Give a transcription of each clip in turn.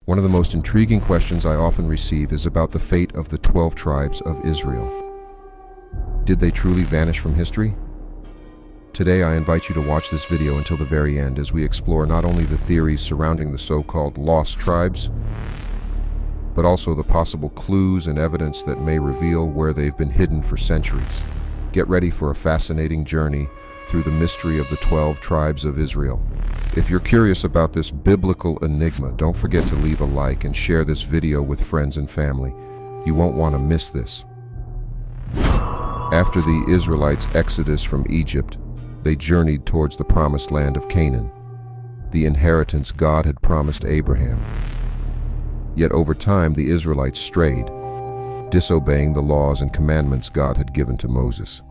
One of the most intriguing questions I often receive is about the fate of the 12 tribes of Israel. Did they truly vanish from history? Today I invite you to watch this video until the very end as we explore not only the theories surrounding the so-called lost tribes, but also the possible clues and evidence that may reveal where they've been hidden for centuries. Get ready for a fascinating journey through the mystery of the 12 tribes of Israel. If you're curious about this biblical enigma, don't forget to leave a like and share this video with friends and family. You won't want to miss this. After the Israelites' exodus from Egypt, they journeyed towards the promised land of Canaan, the inheritance God had promised Abraham. Yet over time, the Israelites strayed, disobeying the laws and commandments God had given to Moses.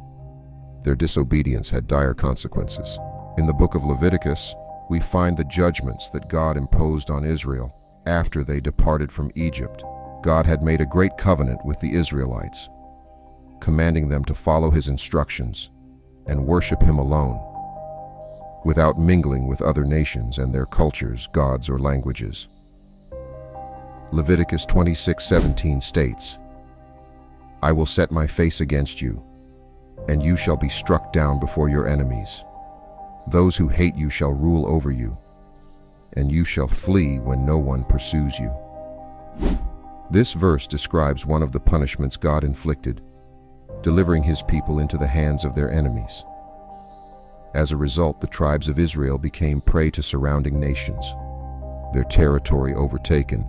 Their disobedience had dire consequences. In the book of Leviticus, we find the judgments that God imposed on Israel after they departed from Egypt. God had made a great covenant with the Israelites, commanding them to follow his instructions and worship him alone, without mingling with other nations and their cultures, gods, or languages. Leviticus 26:17 states, "I will set my face against you, and you shall be struck down before your enemies. Those who hate you shall rule over you, and you shall flee when no one pursues you." This verse describes one of the punishments God inflicted, delivering his people into the hands of their enemies. As a result, the tribes of Israel became prey to surrounding nations, their territory overtaken,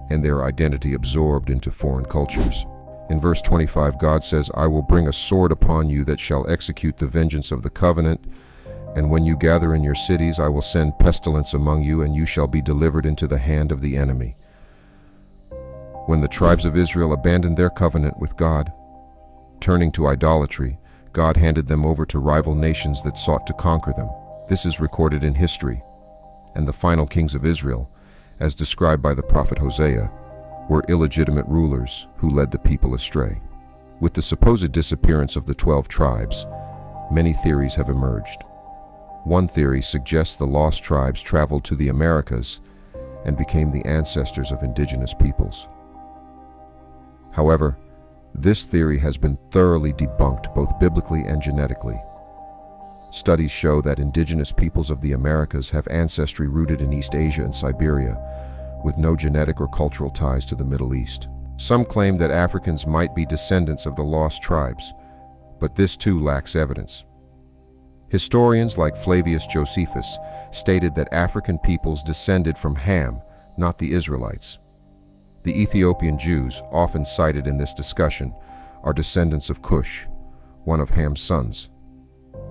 and their identity absorbed into foreign cultures. In verse 25, God says, "I will bring a sword upon you that shall execute the vengeance of the covenant, and when you gather in your cities, I will send pestilence among you, and you shall be delivered into the hand of the enemy." When the tribes of Israel abandoned their covenant with God, turning to idolatry, God handed them over to rival nations that sought to conquer them. This is recorded in history, and the final kings of Israel, as described by the prophet Hosea, were illegitimate rulers who led the people astray. With the supposed disappearance of the 12 tribes, many theories have emerged. One theory suggests the lost tribes traveled to the Americas and became the ancestors of indigenous peoples. However, this theory has been thoroughly debunked both biblically and genetically. Studies show that indigenous peoples of the Americas have ancestry rooted in East Asia and Siberia, with no genetic or cultural ties to the Middle East. Some claim that Africans might be descendants of the lost tribes, but this too lacks evidence. Historians like Flavius Josephus stated that African peoples descended from Ham, not the Israelites. The Ethiopian Jews, often cited in this discussion, are descendants of Cush, one of Ham's sons,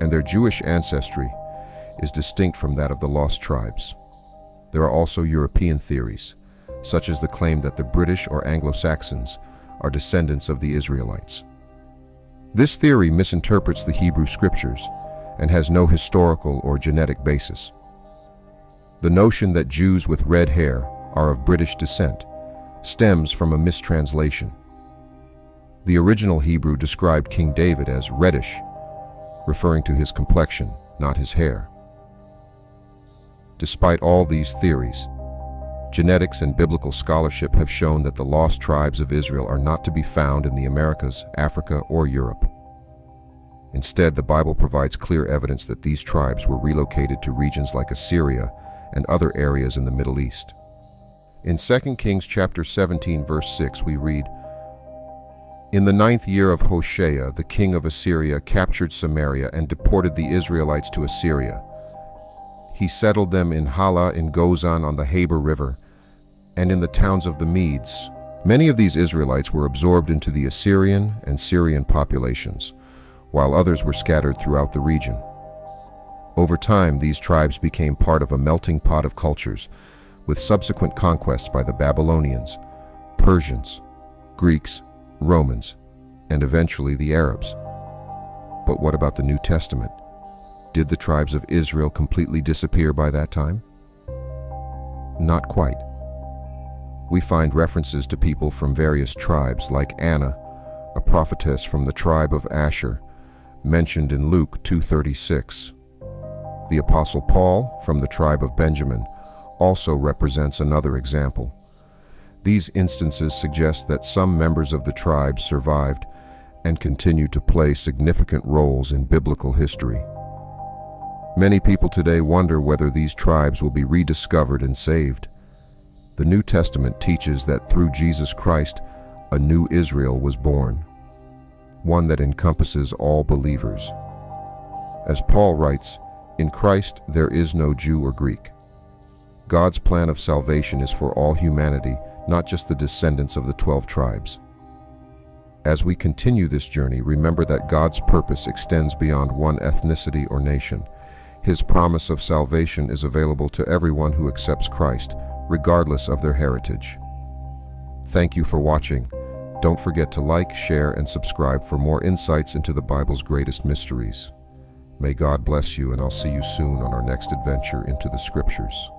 and their Jewish ancestry is distinct from that of the lost tribes. There are also European theories, such as the claim that the British or Anglo-Saxons are descendants of the Israelites. This theory misinterprets the Hebrew scriptures and has no historical or genetic basis. The notion that Jews with red hair are of British descent stems from a mistranslation. The original Hebrew described King David as reddish, referring to his complexion, not his hair. Despite all these theories, genetics and biblical scholarship have shown that the lost tribes of Israel are not to be found in the Americas, Africa, or Europe. Instead, the Bible provides clear evidence that these tribes were relocated to regions like Assyria and other areas in the Middle East. In 2 Kings chapter 17, verse 6, we read, "In the 9th year of Hoshea, the king of Assyria captured Samaria and deported the Israelites to Assyria. He settled them in Hala in Gozan on the Habor River, and in the towns of the Medes. Many of these Israelites were absorbed into the Assyrian and Syrian populations, while others were scattered throughout the region. Over time, these tribes became part of a melting pot of cultures, with subsequent conquests by the Babylonians, Persians, Greeks, Romans, and eventually the Arabs. But what about the New Testament? Did the tribes of Israel completely disappear by that time? Not quite. We find references to people from various tribes, like Anna, a prophetess from the tribe of Asher, mentioned in Luke 2:36. The Apostle Paul, from the tribe of Benjamin, also represents another example, These instances suggest that some members of the tribes survived and continue to play significant roles in biblical history. Many people today wonder whether these tribes will be rediscovered and saved. The New Testament teaches that through Jesus Christ, a new Israel was born, one that encompasses all believers. As Paul writes, "In Christ there is no Jew or Greek." God's plan of salvation is for all humanity, not just the descendants of the 12 tribes. As we continue this journey, remember that God's purpose extends beyond one ethnicity or nation. His promise of salvation is available to everyone who accepts Christ, regardless of their heritage. Thank you for watching. Don't forget to like, share, and subscribe for more insights into the Bible's greatest mysteries. May God bless you, and I'll see you soon on our next adventure into the Scriptures.